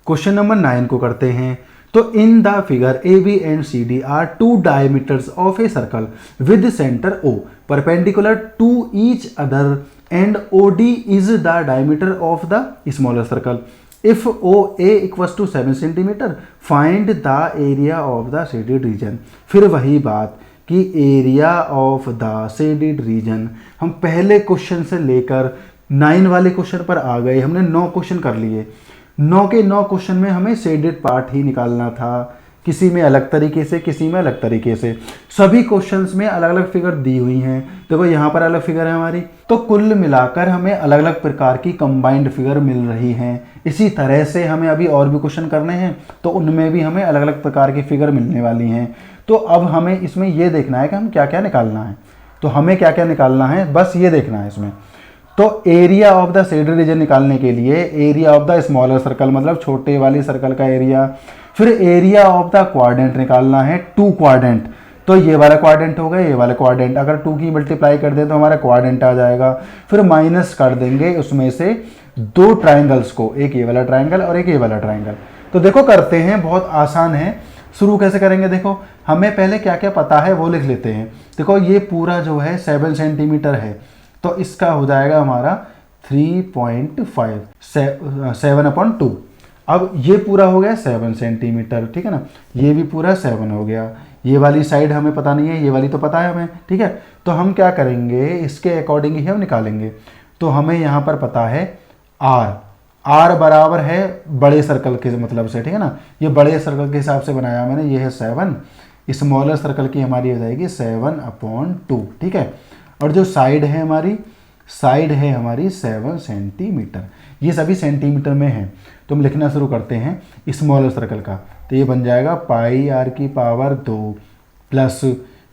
Question number 9 को करते हैं। तो in the figure A B and C D are two diameters of a circle with centre O perpendicular to each other and O D is the diameter of the smaller circle. If O A equals to 7 centimetre find the area of the shaded region. फिर वही बात कि area of the shaded region, हम पहले question से लेकर 9 वाले question पर आ गए। हमने 9 क्वेश्चन कर लिए। 9 के 9 क्वेश्चन में हमें शेडेड पार्ट ही निकालना था, किसी में अलग तरीके से, किसी में अलग तरीके से। सभी क्वेश्चंस में अलग अलग फिगर दी हुई हैं। देखो यहाँ पर अलग फिगर है हमारी, तो कुल मिलाकर हमें अलग अलग प्रकार की कंबाइंड फिगर मिल रही हैं। इसी तरह से हमें अभी और भी क्वेश्चन करने हैं, तो उनमें भी हमें अलग अलग प्रकार की फिगर मिलने वाली हैं। तो अब हमें इसमें ये देखना है कि हम क्या क्या निकालना है। तो हमें क्या क्या निकालना है, बस ये देखना है इसमें। तो area of the shaded reason निकालने के लिए area of the smaller circle, मतलब छोटे वाली सर्कल का एरिया, फिर एरिया ऑफ द क्वाड्रेंट निकालना है, 2 क्वाड्रेंट। तो ये वाला क्वाड्रेंट हो गया, ये वाला क्वाड्रेंट, अगर 2 की मल्टीप्लाई कर दें तो हमारा क्वाड्रेंट आ जाएगा। फिर माइनस कर देंगे उसमें से 2 ट्राइंगल्स को, एक ये वाला ट्राइंगल और एक ये वाला ट्राइंगल। तो देखो करते हैं, बहुत आसान है। शुरू कैसे करेंगे, देखो हमें पहले क्या क्या पता है वो लिख लेते हैं। देखो ये पूरा जो है 7 सेंटीमीटर है, तो इसका हो जाएगा हमारा 3.5, 7/2। अब ये पूरा हो गया 7 सेंटीमीटर, ठीक है ना। ये भी पूरा 7 हो गया। ये वाली साइड हमें पता नहीं है, ये वाली तो पता है हमें, ठीक है। तो हम क्या करेंगे, इसके अकॉर्डिंग ही हम निकालेंगे। तो हमें यहाँ पर पता है आर बराबर है बड़े सर्कल के मतलब से, ठीक है ना। ये बड़े सर्कल के हिसाब से बनाया मैंने, ये है 7, स्मॉलर सर्कल की हमारी हो जाएगी 7/2, ठीक है। और जो साइड है हमारी, साइड है हमारी 7 सेंटीमीटर। ये सभी सेंटीमीटर में है। तो हम लिखना शुरू करते हैं स्मॉलर सर्कल का। तो ये बन जाएगा πr² प्लस,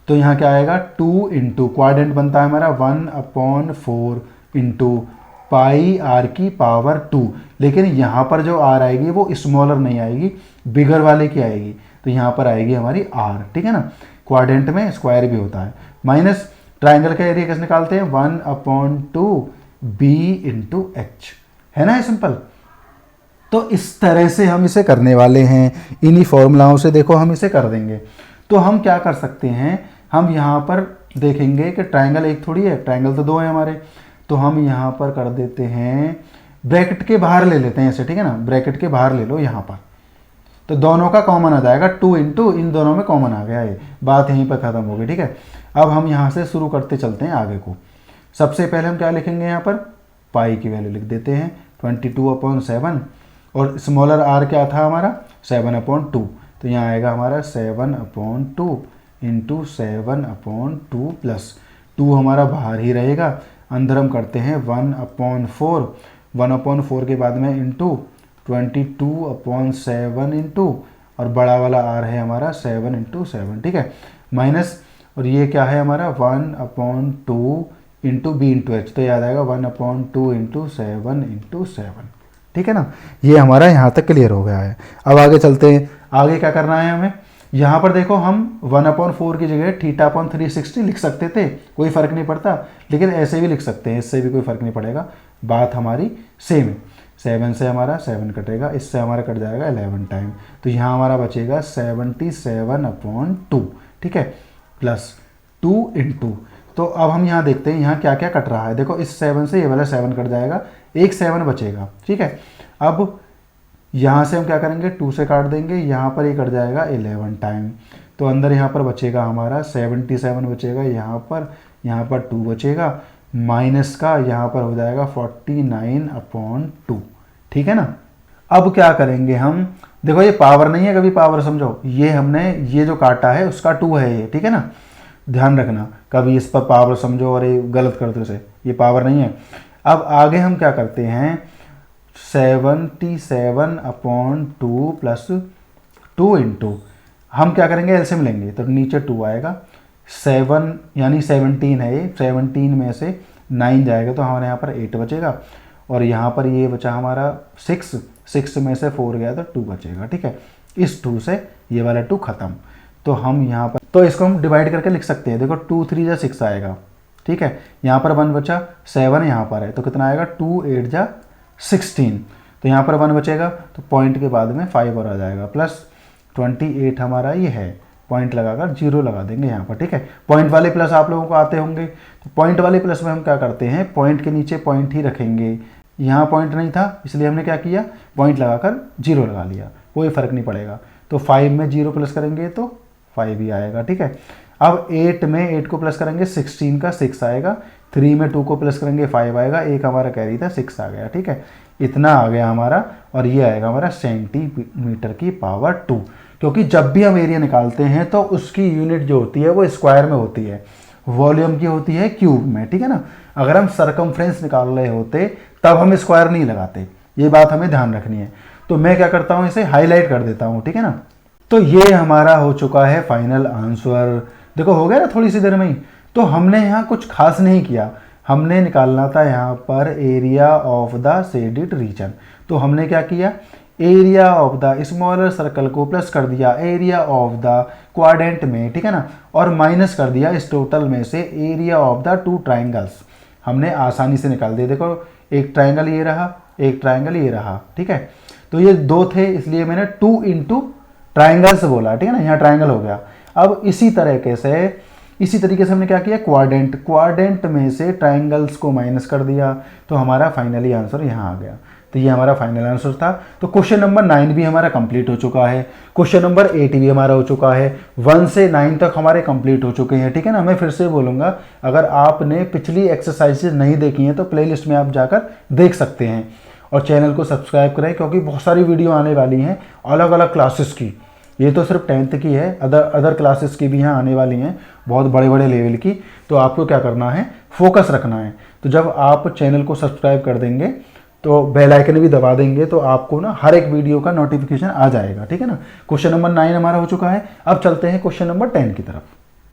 तो यहाँ क्या आएगा 2 इंटू क्वाड्रेंट बनता है हमारा 1/4 इंटू πr²। लेकिन यहाँ पर जो r आएगी वो स्मॉलर नहीं आएगी, बिगर वाले की आएगी। तो यहाँ पर आएगी हमारी r, ठीक है ना। क्वाड्रेंट में स्क्वायर भी होता है। माइनस ट्राइंगल का एरिया कैसे निकालते हैं, 1/2 b इंटू h, है ना, सिंपल। तो इस तरह से हम इसे करने वाले हैं, इन्हीं फॉर्मूलाओं से देखो हम इसे कर देंगे। तो हम क्या कर सकते हैं, हम यहाँ पर देखेंगे कि ट्राइंगल एक थोड़ी है, ट्राइंगल तो 2 है हमारे। तो हम यहाँ पर कर देते हैं, ब्रैकेट के बाहर ले लेते हैं ऐसे, ठीक है ना। ब्रैकेट के बाहर ले लो यहाँ पर, तो दोनों का कॉमन आ जाएगा 2 इंटू, इन दोनों में कॉमन आ गया, ये बात यहीं पर ख़त्म हो गई, ठीक है। अब हम यहाँ से शुरू करते चलते हैं आगे को। सबसे पहले हम क्या लिखेंगे, यहाँ पर पाई की वैल्यू लिख देते हैं 22/7, और स्मॉलर आर क्या था हमारा 7/2। तो यहाँ आएगा हमारा 7/2 इंटू 7/2 प्लस 2 हमारा बाहर ही रहेगा, अंदर हम करते हैं 1/4, 1/4 के बाद में इंटू 22/7 इंटू, और बड़ा वाला आर है हमारा 7 इंटू 7, ठीक है, माइनस, और ये क्या है हमारा 1/2 इंटू बी इंटू एच। तो याद आएगा 1/2 इंटू 7 इंटू 7, ठीक है ना। ये हमारा यहाँ तक क्लियर हो गया है। अब आगे चलते हैं, आगे क्या करना है हमें। यहाँ पर देखो हम 1/4 की जगह θ/360 लिख सकते थे, कोई फ़र्क नहीं पड़ता, लेकिन ऐसे भी लिख सकते हैं, इससे भी कोई फ़र्क नहीं पड़ेगा, बात हमारी सेम है। 7 से हमारा 7 कटेगा, इससे हमारा कट जाएगा 11 टाइम। तो यहाँ हमारा बचेगा 77/2, ठीक है, प्लस 2 इंटू। तो अब हम यहाँ देखते हैं यहाँ क्या क्या कट रहा है। देखो इस 7 से ये वाला 7 कट जाएगा, एक 7 बचेगा, ठीक है। अब यहाँ से हम क्या करेंगे, 2 से काट देंगे, यहाँ पर ये कट जाएगा 11 टाइम। तो अंदर यहाँ पर बचेगा हमारा 77 बचेगा, यहाँ पर 2 बचेगा, माइनस का यहाँ पर हो जाएगा 49/2, ठीक है ना। अब क्या करेंगे हम, देखो ये पावर नहीं है, कभी पावर समझो, ये हमने ये जो काटा है उसका 2 है ये, ठीक है ना, ध्यान रखना, कभी इस पर पावर समझो और ये गलत कर दो इसे, ये पावर नहीं है। अब आगे हम क्या करते हैं, 77/2 प्लस 2 इंटू, हम क्या करेंगे एलसीएम लेंगे, तो नीचे 2 आएगा, 7 यानी 17 है ये, 17 में से 9 जाएगा तो हमारे यहाँ पर 8 बचेगा, और यहाँ पर ये बचा हमारा 6 में से 4 गया तो 2 बचेगा, ठीक है। इस 2 से ये वाला 2 खत्म। तो हम यहाँ पर, तो इसको हम डिवाइड करके लिख सकते हैं, देखो 2 3 जा 6 आएगा, ठीक है। यहाँ पर 1 बचा, 7 यहाँ पर है, तो कितना आएगा 2 8 जा 16। तो यहाँ पर 1 बचेगा, तो पॉइंट के बाद में 5 और आ जाएगा, प्लस 28 हमारा ये है, पॉइंट लगाकर 0 लगा देंगे यहाँ पर, ठीक है। पॉइंट वाले प्लस आप लोगों को आते होंगे, तो पॉइंट वाले प्लस में हम क्या करते हैं, पॉइंट के नीचे पॉइंट ही रखेंगे। यहाँ पॉइंट नहीं था इसलिए हमने क्या किया, पॉइंट लगाकर 0 लगा लिया, कोई फ़र्क नहीं पड़ेगा। तो 5 में 0 प्लस करेंगे तो 5 ही आएगा, ठीक है। अब 8 में 8 को प्लस करेंगे 16 का 6 आएगा, 3 में 2 को प्लस करेंगे 5 आएगा, एक हमारा कैरी था 6 आ गया, ठीक है। इतना आ गया हमारा, और ये आएगा हमारा सेंटीमीटर की पावर 2, क्योंकि जब भी हम एरिया निकालते हैं तो उसकी यूनिट जो होती है वो स्क्वायर में होती है, वॉल्यूम की होती है क्यूब में, ठीक है ना। अगर हम सरकमफ्रेंस निकाल रहे होते तब हम स्क्वायर नहीं लगाते, ये बात हमें ध्यान रखनी है। तो मैं क्या करता हूँ, इसे हाईलाइट कर देता हूँ, ठीक है ना। तो ये हमारा हो चुका है फाइनल आंसर, देखो हो गया ना थोड़ी सी देर में ही। तो हमने यहाँ कुछ खास नहीं किया, हमने निकालना था यहाँ पर area of the shaded reason. तो हमने क्या किया, area of the smaller circle को प्लस कर दिया एरिया ऑफ द क्वाड्रेंट में, ठीक है ना, और माइनस कर दिया इस टोटल में से एरिया ऑफ द 2 ट्राइंगल्स। हमने आसानी से निकाल दिया, देखो एक ट्राइंगल ये रहा, एक ट्राइंगल ये रहा, ठीक है। तो ये 2 थे इसलिए मैंने 2 इंटू ट्राइंगल्स बोला, ठीक है ना, यहाँ ट्राइंगल हो गया। अब इसी तरीके से हमने क्या किया, क्वाड्रेंट में से ट्राइंगल्स को माइनस कर दिया, तो हमारा फाइनली आंसर यहाँ आ गया। तो ये हमारा फाइनल आंसर था। तो क्वेश्चन नंबर 9 भी हमारा कंप्लीट हो चुका है, क्वेश्चन नंबर 8 भी हमारा हो चुका है, 1 से 9 तक हमारे कंप्लीट हो चुके हैं, ठीक है ना। मैं फिर से बोलूँगा, अगर आपने पिछली एक्सरसाइजेज नहीं देखी हैं तो प्लेलिस्ट में आप जाकर देख सकते हैं, और चैनल को सब्सक्राइब करें, क्योंकि बहुत सारी वीडियो आने वाली हैं अलग अलग क्लासेस की। ये तो सिर्फ 10th की है, अदर क्लासेस की भी यहाँ आने वाली हैं, बहुत बड़े बड़े लेवल की। तो आपको क्या करना है, फोकस रखना है। तो जब आप चैनल को सब्सक्राइब कर देंगे तो बेल आइकन भी दबा देंगे, तो आपको ना हर एक वीडियो का नोटिफिकेशन आ जाएगा, ठीक है ना। क्वेश्चन नंबर 9 हमारा हो चुका है। अब चलते हैं क्वेश्चन नंबर 10 की तरफ।